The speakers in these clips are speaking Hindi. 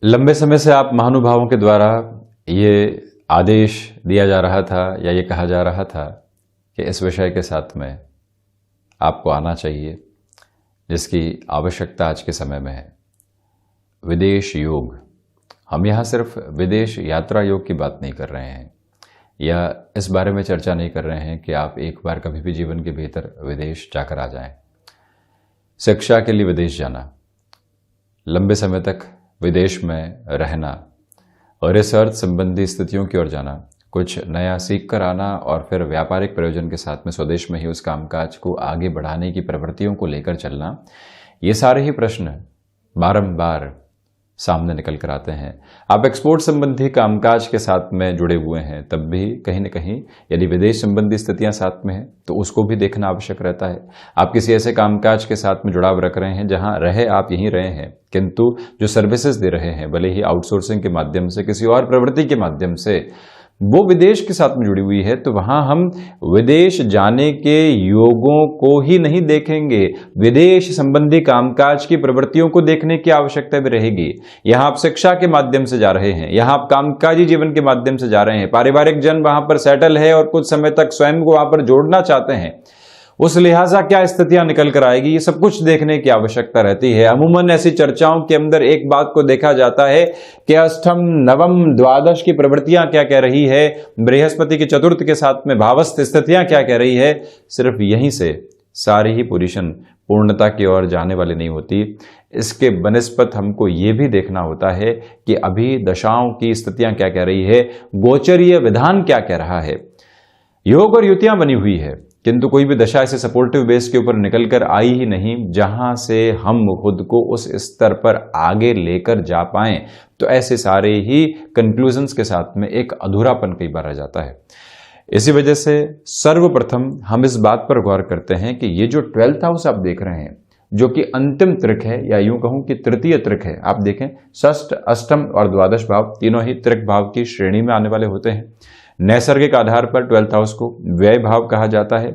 लंबे समय से आप महानुभावों के द्वारा ये आदेश दिया जा रहा था या ये कहा जा रहा था कि इस विषय के साथ में आपको आना चाहिए, जिसकी आवश्यकता आज के समय में है। विदेश योग। हम यहाँ सिर्फ विदेश यात्रा योग की बात नहीं कर रहे हैं या इस बारे में चर्चा नहीं कर रहे हैं कि आप एक बार कभी भी जीवन के भीतर विदेश जाकर आ जाएं। शिक्षा के लिए विदेश जाना, लंबे समय तक विदेश में रहना और रिसर्च संबंधी स्थितियों की ओर जाना, कुछ नया सीख कर आना और फिर व्यापारिक प्रयोजन के साथ में स्वदेश में ही उस कामकाज को आगे बढ़ाने की प्रवृत्तियों को लेकर चलना, ये सारे ही प्रश्न बारंबार सामने निकल कर आते हैं। आप एक्सपोर्ट संबंधी कामकाज के साथ में जुड़े हुए हैं, तब भी कहीं न कहीं यदि विदेश संबंधी स्थितियां साथ में हैं तो उसको भी देखना आवश्यक रहता है। आप किसी ऐसे कामकाज के साथ में जुड़ाव रख रहे हैं जहां रहे आप यहीं रहे हैं, किंतु जो सर्विसेज दे रहे हैं, भले ही आउटसोर्सिंग के माध्यम से, किसी और प्रवृत्ति के माध्यम से, वो विदेश के साथ में जुड़ी हुई है, तो वहां हम विदेश जाने के योगों को ही नहीं देखेंगे, विदेश संबंधी कामकाज की प्रवृत्तियों को देखने की आवश्यकता भी रहेगी। यहां आप शिक्षा के माध्यम से जा रहे हैं, यहां आप कामकाजी जीवन के माध्यम से जा रहे हैं, पारिवारिक जन वहां पर सेटल है और कुछ समय तक स्वयं को वहां पर जोड़ना चाहते हैं, उस लिहाजा क्या स्थितियां निकल कर आएगी, ये सब कुछ देखने की आवश्यकता रहती है। अमूमन ऐसी चर्चाओं के अंदर एक बात को देखा जाता है कि अष्टम, नवम, द्वादश की प्रवृत्तियां क्या कह रही है, बृहस्पति की चतुर्थ के साथ में भावस्थ स्थितियां क्या कह रही है। सिर्फ यहीं से सारी ही पोजीशन पूर्णता की ओर जाने वाली नहीं होती। इसके बनस्पत हमको ये भी देखना होता है कि अभी दशाओं की स्थितियां क्या कह रही है, गोचरीय विधान क्या कह रहा है। योग और युतियां बनी हुई है, किंतु कोई भी दशा ऐसे सपोर्टिव बेस के ऊपर निकल कर आई ही नहीं जहां से हम खुद को उस स्तर पर आगे लेकर जा पाएं। तो ऐसे सारे ही कंक्लूजन्स के साथ में एक अधूरापन कई बार रह जाता है। इसी वजह से सर्वप्रथम हम इस बात पर गौर करते हैं कि ये जो 12th हाउस आप देख रहे हैं, जो कि अंतिम त्रिक है या यूं कहूं कि तृतीय त्रिक है, आप देखें षष्ठ, अष्टम और द्वादश भाव तीनों ही त्रिक भाव की श्रेणी में आने वाले होते हैं। नैसर्गिक आधार पर 12th हाउस को व्यय भाव कहा जाता है।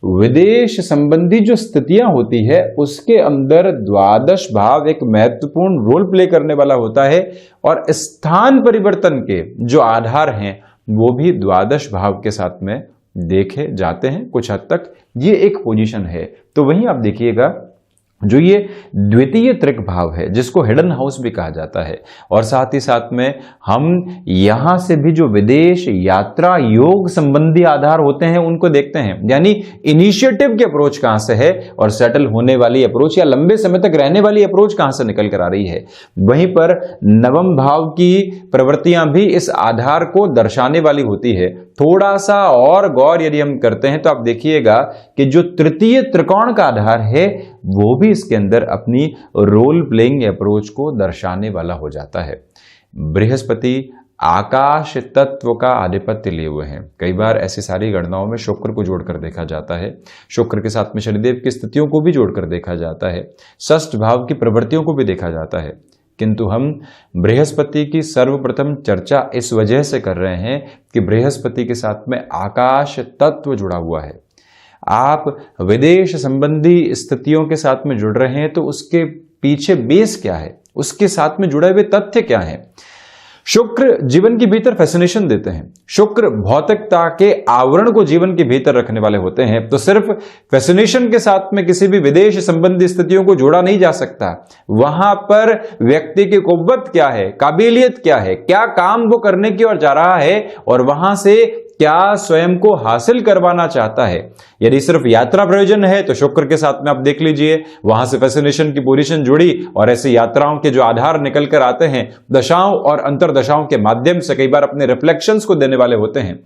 विदेश संबंधी जो स्थितियां होती है उसके अंदर द्वादश भाव एक महत्वपूर्ण रोल प्ले करने वाला होता है और स्थान परिवर्तन के जो आधार हैं वो भी द्वादश भाव के साथ में देखे जाते हैं। कुछ हद तक ये एक पोजीशन है। तो वहीं आप देखिएगा जो ये द्वितीय त्रिक भाव है, जिसको हिडन हाउस भी कहा जाता है, और साथ ही साथ में हम यहां से भी जो विदेश यात्रा योग संबंधी आधार होते हैं उनको देखते हैं, यानी इनिशिएटिव की अप्रोच कहां से है और सेटल होने वाली अप्रोच या लंबे समय तक रहने वाली अप्रोच कहां से निकल कर आ रही है। वहीं पर नवम भाव की प्रवृत्तियां भी इस आधार को दर्शाने वाली होती है। थोड़ा सा और गौर यदि हम करते हैं तो आप देखिएगा कि जो तृतीय त्रिकोण का आधार है वो भी इसके अंदर अपनी रोल प्लेइंग अप्रोच को दर्शाने वाला हो जाता है। बृहस्पति आकाश तत्व का आधिपत्य लिए हुए हैं। कई बार ऐसी सारी गणनाओं में शुक्र को जोड़कर देखा जाता है, शुक्र के साथ में शनिदेव की स्थितियों को भी जोड़कर देखा जाता है, षष्ठ भाव की प्रवृत्तियों को भी देखा जाता है। किंतु हम बृहस्पति की सर्वप्रथम चर्चा इस वजह से कर रहे हैं कि बृहस्पति के साथ में आकाश तत्व जुड़ा हुआ है। आप विदेश संबंधी स्थितियों के साथ में जुड़ रहे हैं तो उसके पीछे बेस क्या है, उसके साथ में जुड़े हुए तथ्य क्या है। शुक्र जीवन के भीतर फैसिनेशन देते हैं, शुक्र भौतिकता के आवरण को जीवन के भीतर रखने वाले होते हैं। तो सिर्फ फैसिनेशन के साथ में किसी भी विदेश संबंधी स्थितियों को जोड़ा नहीं जा सकता। वहां पर व्यक्ति की कुव्वत क्या है, काबिलियत क्या है, क्या काम वो करने की ओर जा रहा है और वहां से क्या स्वयं को हासिल करवाना चाहता है। यदि सिर्फ यात्रा प्रयोजन है तो शुक्र के साथ में आप देख लीजिए, वहां से फैसिनेशन की पोजीशन जुड़ी और ऐसी यात्राओं के जो आधार निकल कर आते हैं दशाओं और अंतरदशाओं के माध्यम से कई बार अपने रिफ्लेक्शंस को देने वाले होते हैं।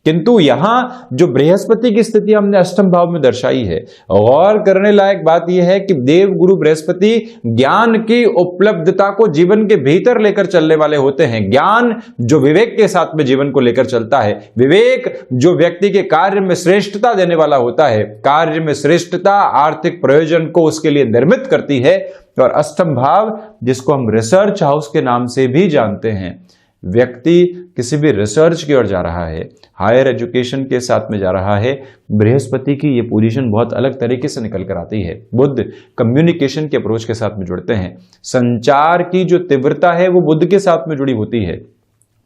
किंतु यहां जो बृहस्पति की स्थिति हमने अष्टम भाव में दर्शाई है, गौर करने लायक बात यह है कि देव गुरु बृहस्पति ज्ञान की उपलब्धता को जीवन के भीतर लेकर चलने वाले होते हैं। ज्ञान जो विवेक के साथ में जीवन को लेकर चलता है, विवेक जो व्यक्ति के कार्य में श्रेष्ठता देने वाला होता है, कार्य में श्रेष्ठता आर्थिक प्रयोजन को उसके लिए निर्मित करती है। और अष्टम भाव जिसको हम रिसर्च हाउस के नाम से भी जानते हैं, व्यक्ति किसी भी रिसर्च की ओर जा रहा है, हायर एजुकेशन के साथ में जा रहा है, बृहस्पति की ये पोजीशन बहुत अलग तरीके से निकल कर आती है। बुध कम्युनिकेशन के अप्रोच के साथ में जुड़ते हैं, संचार की जो तीव्रता है वो बुध के साथ में जुड़ी होती है।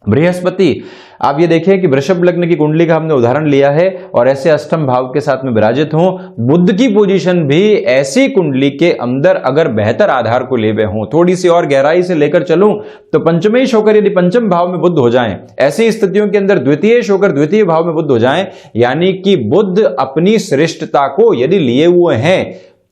बृहस्पति, आप ये देखिए कि वृषभ लग्न की कुंडली का हमने उदाहरण लिया है और ऐसे अष्टम भाव के साथ में विराजित हो, बुध की पोजीशन भी ऐसी कुंडली के अंदर अगर बेहतर आधार को ले हुए हों, थोड़ी सी और गहराई से लेकर चलूं तो पंचमेश होकर यदि पंचम भाव में बुध हो जाएं, ऐसी स्थितियों के अंदर द्वितीयेश होकर द्वितीय भाव में बुध हो जाएं, यानी कि बुध अपनी श्रेष्ठता को यदि लिए हुए हैं,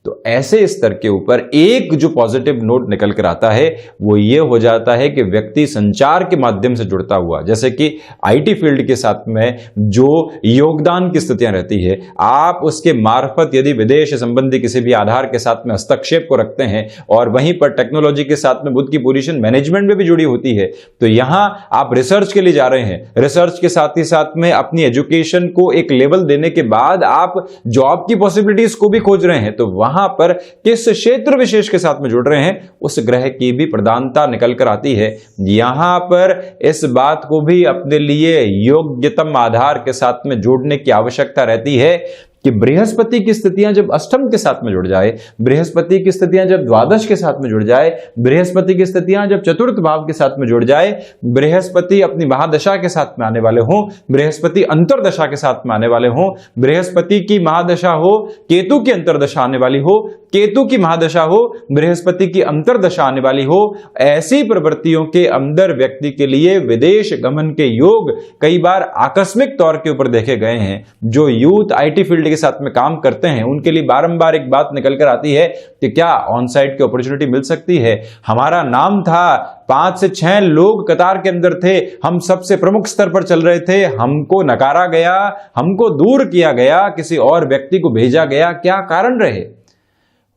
तो ऐसे स्तर के ऊपर एक जो पॉजिटिव नोट निकल कर आता है वो ये हो जाता है कि व्यक्ति संचार के माध्यम से जुड़ता हुआ, जैसे कि आईटी फील्ड के साथ में जो योगदान की स्थितियां रहती है, आप उसके मार्फत यदि विदेश संबंधी किसी भी आधार के साथ में हस्तक्षेप को रखते हैं और वहीं पर टेक्नोलॉजी के साथ में बुध की पोजीशन मैनेजमेंट में भी जुड़ी होती है, तो यहां आप रिसर्च के लिए जा रहे हैं, रिसर्च के साथ ही साथ में अपनी एजुकेशन को एक लेवल देने के बाद आप जॉब की पॉसिबिलिटीज को भी खोज रहे हैं, तो वहां पर किस क्षेत्र विशेष के साथ में जुड़ रहे हैं उस ग्रह की भी प्रधानता निकल कर आती है। यहां पर इस बात को भी अपने लिए योग्यतम आधार के साथ में जोड़ने की आवश्यकता रहती है कि बृहस्पति की स्थितियां जब अष्टम के साथ में जुड़ जाए, बृहस्पति की स्थितियां जब द्वादश के साथ में जुड़ जाए, बृहस्पति की स्थितियां जब चतुर्थ भाव के साथ में जुड़ जाए, बृहस्पति अपनी महादशा के साथ में आने वाले हों, बृहस्पति अंतरदशा के साथ में आने वाले हों, बृहस्पति की महादशा हो, केतु की अंतरदशा आने वाली हो, केतु की महादशा हो, बृहस्पति की अंतरदशा आने वाली हो, ऐसी प्रवृत्तियों के अंदर व्यक्ति के लिए विदेश गमन के योग कई बार आकस्मिक तौर के ऊपर देखे गए हैं। जो यूथ आईटी फील्ड के साथ में काम करते हैं उनके लिए बारंबार एक बात निकल कर आती है कि क्या ऑन साइट की अपॉर्चुनिटी मिल सकती है। हमारा नाम था, 5 से 6 लोग कतार के अंदर थे, हम सबसे प्रमुख स्तर पर चल रहे थे, हमको नकारा गया, हमको दूर किया गया, किसी और व्यक्ति को भेजा गया, क्या कारण रहे।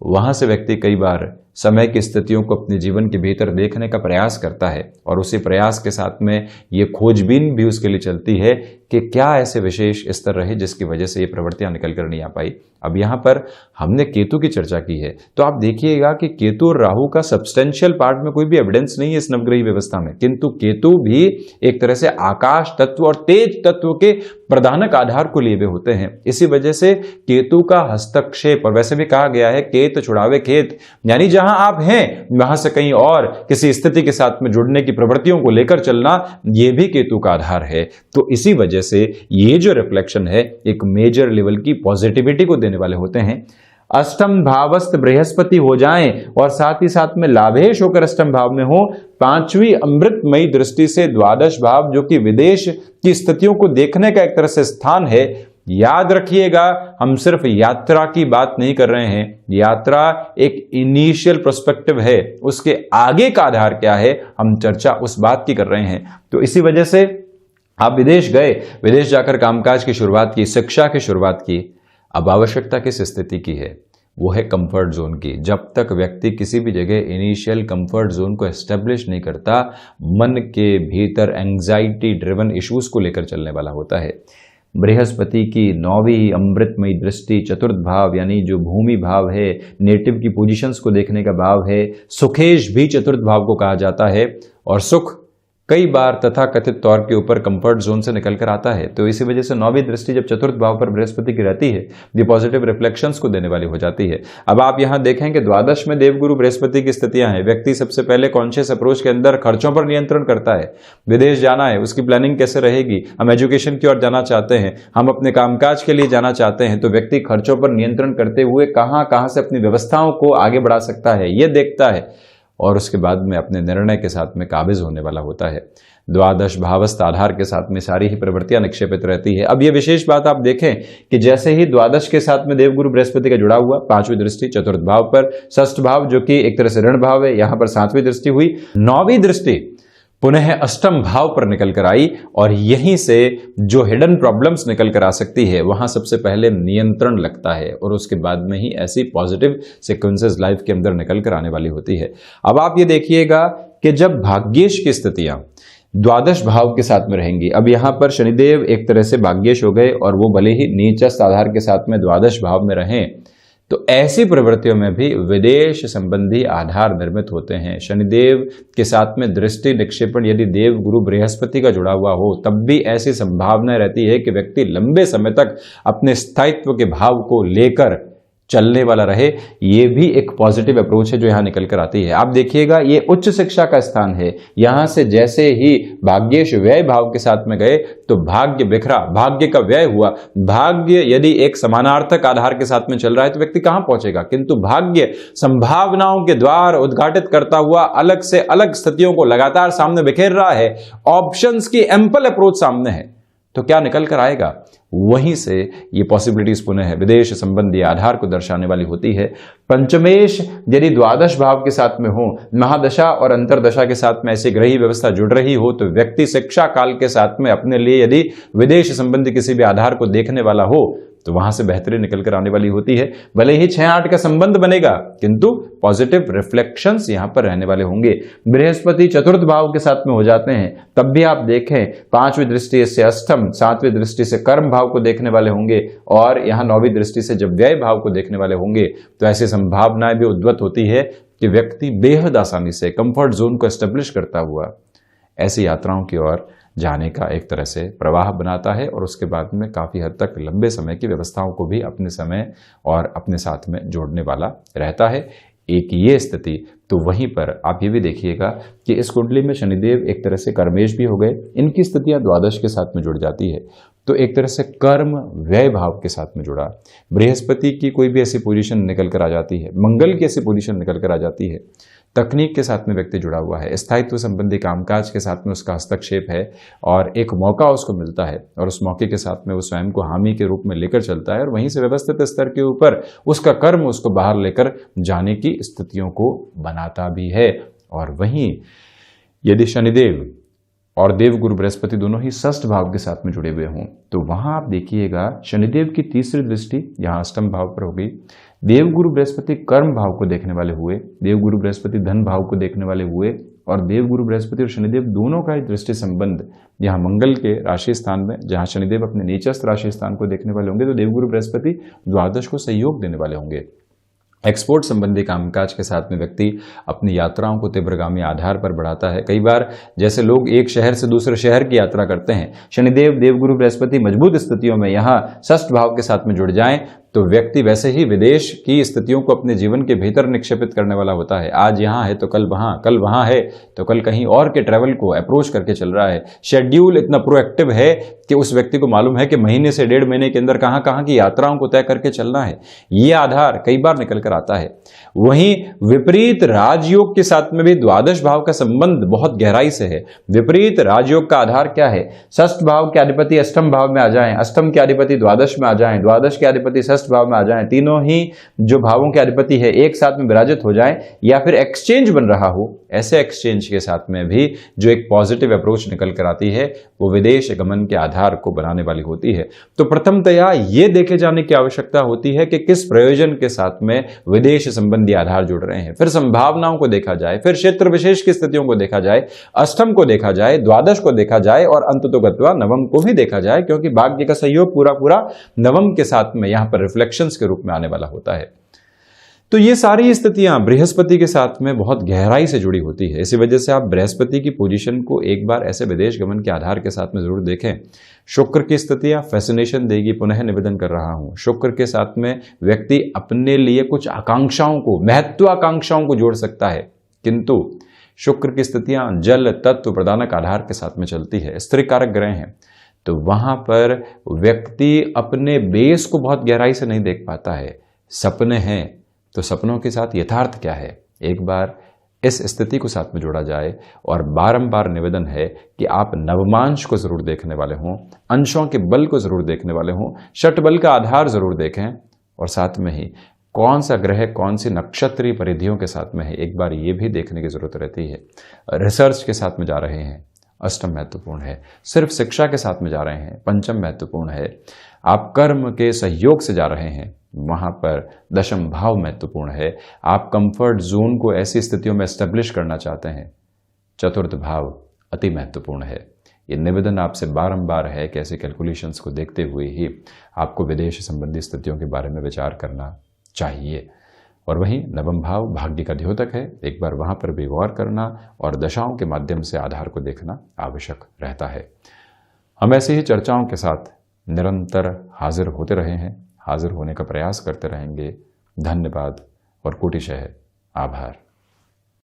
वहां से व्यक्ति कई बार समय की स्थितियों को अपने जीवन के भीतर देखने का प्रयास करता है और उसी प्रयास के साथ में ये खोजबीन भी उसके लिए चलती है कि क्या ऐसे विशेष स्तर रहे जिसकी वजह से ये प्रवृत्तियां निकल कर नहीं आ पाई। अब यहां पर हमने केतु की चर्चा की है, तो आप देखिएगा कि केतु और राहु का सब्सटेंशियल पार्ट में कोई भी एविडेंस नहीं है इस नवग्रही व्यवस्था में, किंतु केतु भी एक तरह से आकाश तत्व और तेज तत्व के प्रधानक आधार को लिए हुए होते हैं। इसी वजह से केतु का हस्तक्षेप, और वैसे भी कहा गया है केत छुड़ावे खेत, यानी जहां आप हैं वहां से कहीं और किसी स्थिति के साथ में जुड़ने की प्रवृत्तियों को लेकर चलना, यह भी केतु का आधार है। तो इसी वजह से ये जो रिफ्लेक्शन है एक मेजर लेवल की पॉजिटिविटी को देने वाले होते हैं। अष्टम भावस्थ बृहस्पति हो जाएं और साथ ही साथ में लाभेश होकर अष्टम भाव में हो, 5वीं अमृतमयी दृष्टि से द्वादश भाव जो कि विदेश की स्थितियों को देखने का एक तरह से स्थान है। याद रखिएगा, हम सिर्फ यात्रा की बात नहीं कर रहे हैं, यात्रा एक इनिशियल पर्सपेक्टिव है, उसके आगे का आधार क्या है हम चर्चा उस बात की कर रहे हैं। तो इसी वजह से आप विदेश गए, विदेश जाकर कामकाज की शुरुआत की, शिक्षा की शुरुआत की, अब आवश्यकता किस स्थिति की है, वो है कंफर्ट जोन की। जब तक व्यक्ति किसी भी जगह इनिशियल कंफर्ट जोन को एस्टेब्लिश नहीं करता, मन के भीतर एंजाइटी ड्रिवन इश्यूज को लेकर चलने वाला होता है। बृहस्पति की 9वीं अमृतमयी दृष्टि चतुर्थ भाव यानी जो भूमि भाव है, नेटिव की पोजीशंस को देखने का भाव है, सुखेश भी चतुर्थ भाव को कहा जाता है, और सुख कई बार तथा कथित तौर के ऊपर कंफर्ट जोन से निकल कर आता है। तो इसी वजह से 9वीं दृष्टि जब चतुर्थ भाव पर बृहस्पति की रहती है, ये पॉजिटिव रिफ्लेक्शंस को देने वाली हो जाती है। अब आप यहां देखें कि द्वादश में देवगुरु बृहस्पति की स्थितियां हैं। व्यक्ति सबसे पहले कॉन्शियस अप्रोच के अंदर खर्चों पर नियंत्रण करता है। विदेश जाना है, उसकी प्लानिंग कैसे रहेगी, हम एजुकेशन की ओर जाना चाहते हैं, हम अपने कामकाज के लिए जाना चाहते हैं, तो व्यक्ति खर्चों पर नियंत्रण करते हुए कहां से अपनी व्यवस्थाओं को आगे बढ़ा सकता है ये देखता है, और उसके बाद में अपने निर्णय के साथ में काबिज होने वाला होता है। द्वादश भावस्थ आधार के साथ में सारी ही प्रवृत्तियां निक्षेपित रहती है। अब ये विशेष बात आप देखें कि जैसे ही द्वादश के साथ में देवगुरु बृहस्पति का जुड़ा हुआ, 5वीं दृष्टि चतुर्थ भाव पर, षष्ठ भाव जो कि एक तरह से ऋण भाव है, यहां पर 7वीं दृष्टि हुई, 9वीं दृष्टि पुनः अष्टम भाव पर निकल कर आई, और यहीं से जो हिडन प्रॉब्लम्स निकल कर आ सकती है वहां सबसे पहले नियंत्रण लगता है, और उसके बाद में ही ऐसी पॉजिटिव सीक्वेंसेस लाइफ के अंदर निकल कर आने वाली होती है। अब आप ये देखिएगा कि जब भाग्येश की स्थितियां द्वादश भाव के साथ में रहेंगी, अब यहां पर शनिदेव एक तरह से भाग्येश हो गए और वो भले ही नीचस्थ आधार के साथ में द्वादश भाव में रहें, तो ऐसी प्रवृत्तियों में भी विदेश संबंधी आधार निर्मित होते हैं। शनिदेव के साथ में दृष्टि निक्षेपण यदि देव गुरु बृहस्पति का जुड़ा हुआ हो, तब भी ऐसी संभावना रहती है कि व्यक्ति लंबे समय तक अपने स्थायित्व के भाव को लेकर चलने वाला रहे। ये भी एक पॉजिटिव अप्रोच है जो यहां निकल कर आती है। आप देखिएगा, ये उच्च शिक्षा का स्थान है। यहां से जैसे ही भाग्येश व्यय भाव के साथ में गए तो भाग्य बिखरा, भाग्य का व्यय हुआ। भाग्य यदि एक समानार्थक आधार के साथ में चल रहा है तो व्यक्ति कहां पहुंचेगा, किंतु भाग्य संभावनाओं के द्वार उद्घाटित करता हुआ अलग से अलग स्थितियों को लगातार सामने बिखेर रहा है। ऑप्शंस की एम्पल अप्रोच सामने है, तो क्या निकल कर आएगा, वहीं से ये पॉसिबिलिटीज पुनः विदेश संबंधी आधार को दर्शाने वाली होती है। पंचमेश यदि द्वादश भाव के साथ में हो, महादशा और अंतरदशा के साथ में ऐसी ग्रही व्यवस्था जुड़ रही हो, तो व्यक्ति शिक्षा काल के साथ में अपने लिए यदि विदेश संबंधी किसी भी आधार को देखने वाला हो तो वहां से बेहतरी निकल कर आने वाली होती है। भले ही 6-8 का संबंध बनेगा, किंतु पॉजिटिव रिफ्लेक्शंस यहां पर रहने वाले होंगे। बृहस्पति चतुर्थ भाव के साथ में हो जाते हैं, तब भी आप देखें 5वीं दृष्टि से अष्टम, 7वीं दृष्टि से कर्म भाव को देखने वाले होंगे और यहां 9वीं दृष्टि से जब व्यय भाव को देखने वाले होंगे, तो ऐसी संभावनाएं भी उद्भूत होती है कि व्यक्ति बेहद आसानी से कंफर्ट जोन को एस्टेब्लिश करता हुआ ऐसी यात्राओं की ओर जाने का एक तरह से प्रवाह बनाता है और उसके बाद में काफ़ी हद तक लंबे समय की व्यवस्थाओं को भी अपने समय और अपने साथ में जोड़ने वाला रहता है। एक ये स्थिति, तो वहीं पर आप ये भी देखिएगा कि इस कुंडली में शनिदेव एक तरह से कर्मेश भी हो गए, इनकी स्थितियां द्वादश के साथ में जुड़ जाती है, तो एक तरह से कर्म व्यय भाव के साथ में जुड़ा। बृहस्पति की कोई भी ऐसी पोजीशन निकल कर आ जाती है, मंगल की ऐसी पोजीशन निकल कर आ जाती है, तकनीक के साथ में व्यक्ति जुड़ा हुआ है, स्थायित्व संबंधी कामकाज के साथ में उसका हस्तक्षेप है और एक मौका उसको मिलता है और उस मौके के साथ में वो स्वयं को हामी के रूप में लेकर चलता है और वहीं से व्यवस्थित स्तर के ऊपर उसका कर्म उसको बाहर लेकर जाने की स्थितियों को बनाता भी है। और वहीं यदि शनिदेव और देव गुरु बृहस्पति दोनों ही षष्ठ भाव के साथ में जुड़े हुए हों, तो वहां आप देखिएगा शनिदेव की तीसरी दृष्टि यहां अष्टम भाव पर होगी। देवगुरु बृहस्पति कर्म भाव को देखने वाले हुए, देवगुरु बृहस्पति धन भाव को देखने वाले हुए और देवगुरु बृहस्पति और शनिदेव दोनों का दृष्टि संबंध यहाँ मंगल के राशि स्थान में, जहाँ शनिदेव अपने नीचस्थ राशि स्थान को देखने वाले होंगे, तो देवगुरु बृहस्पति द्वादश को सहयोग देने वाले होंगे। एक्सपोर्ट संबंधी कामकाज के साथ में व्यक्ति अपनी यात्राओं को तीव्रगामी आधार पर बढ़ाता है। कई बार जैसे लोग एक शहर से दूसरे शहर की यात्रा करते हैं, शनिदेव देवगुरु बृहस्पति मजबूत स्थितियों में यहाँ षष्ठ भाव के साथ में जुड़ जाएं तो व्यक्ति वैसे ही विदेश की स्थितियों को अपने जीवन के भीतर निक्षेपित करने वाला होता है। आज यहाँ है तो कल वहाँ है तो कल कहीं और के ट्रैवल को अप्रोच करके चल रहा है। शेड्यूल इतना प्रोएक्टिव है कि उस व्यक्ति को मालूम है कि महीने से 1.5 महीने के अंदर कहाँ कहाँ की यात्राओं को तय करके चलना है। ये आधार कई बार निकल कर आता है। वहीं विपरीत राजयोग के साथ में भी द्वादश भाव का संबंध बहुत गहराई से है। विपरीत राजयोग का आधार क्या है? षष्ठ भाव के अधिपति अष्टम भाव में आ जाएं, अष्टम के अधिपति द्वादश में आ जाएं, द्वादश के अधिपति षष्ठ भाव में आ जाएं, तीनों ही जो भावों के अधिपति है एक साथ में विराजित हो जाएं, या फिर एक्सचेंज बन रहा हो, ऐसे एक्सचेंज के साथ में भी जो एक पॉजिटिव अप्रोच निकल कर आती है वो विदेश गमन के आधार को बनाने वाली होती है। तो प्रथमतया ये देखे जाने की आवश्यकता होती है कि किस प्रयोजन के साथ में विदेश संबंधी आधार जुड़ रहे हैं। फिर संभावनाओं को देखा जाए, फिर क्षेत्र विशेष की स्थितियों को देखा जाए, अष्टम को देखा जाए, द्वादश को देखा जाए और अंततोगत्वा नवम को भी देखा जाए, क्योंकि भाग्य का सहयोग पूरा नवम के साथ में यहां पर रिफ्लेक्शंस के रूप में आने वाला होता है। तो ये सारी स्थितियां बृहस्पति के साथ में बहुत गहराई से जुड़ी होती है। इसी वजह से आप बृहस्पति की पोजीशन को एक बार ऐसे विदेश गमन के आधार के साथ में जरूर देखें। शुक्र की स्थितियां फैसिनेशन देगी। पुनः निवेदन कर रहा हूं, शुक्र के साथ में व्यक्ति अपने लिए कुछ आकांक्षाओं को, महत्वाकांक्षाओं को जोड़ सकता है, किंतु शुक्र की स्थितियां जल तत्व प्रदानक आधार के साथ में चलती है, स्त्री कारक ग्रह हैं, तो वहां पर व्यक्ति अपने बेस को बहुत गहराई से नहीं देख पाता है। सपने हैं तो सपनों के साथ यथार्थ क्या है, एक बार इस स्थिति को साथ में जोड़ा जाए। और बारंबार निवेदन है कि आप नवमांश को जरूर देखने वाले हों, अंशों के बल को जरूर देखने वाले हों, षट बल का आधार जरूर देखें और साथ में ही कौन सा ग्रह कौन सी नक्षत्रीय परिधियों के साथ में है, एक बार ये भी देखने की जरूरत रहती है। रिसर्च के साथ में जा रहे हैं, अष्टम महत्वपूर्ण है। सिर्फ शिक्षा के साथ में जा रहे हैं, पंचम महत्वपूर्ण है। आप कर्म के सहयोग से जा रहे हैं, वहां पर दशम भाव महत्वपूर्ण है। आप कंफर्ट जोन को ऐसी स्थितियों में एस्टेब्लिश करना चाहते हैं, चतुर्थ भाव अति महत्वपूर्ण है। ये निवेदन आपसे बारंबार है कि ऐसे कैलकुलेशंस को देखते हुए ही आपको विदेश संबंधी स्थितियों के बारे में विचार करना चाहिए। और वहीं नवम भाव भाग्य का द्योतक है, एक बार वहाँ पर भी गौर करना और दशाओं के माध्यम से आधार को देखना आवश्यक रहता है। हम ऐसी ही चर्चाओं के साथ निरंतर हाजिर होते रहे हैं, हाजिर होने का प्रयास करते रहेंगे। धन्यवाद और कोटिशः आभार।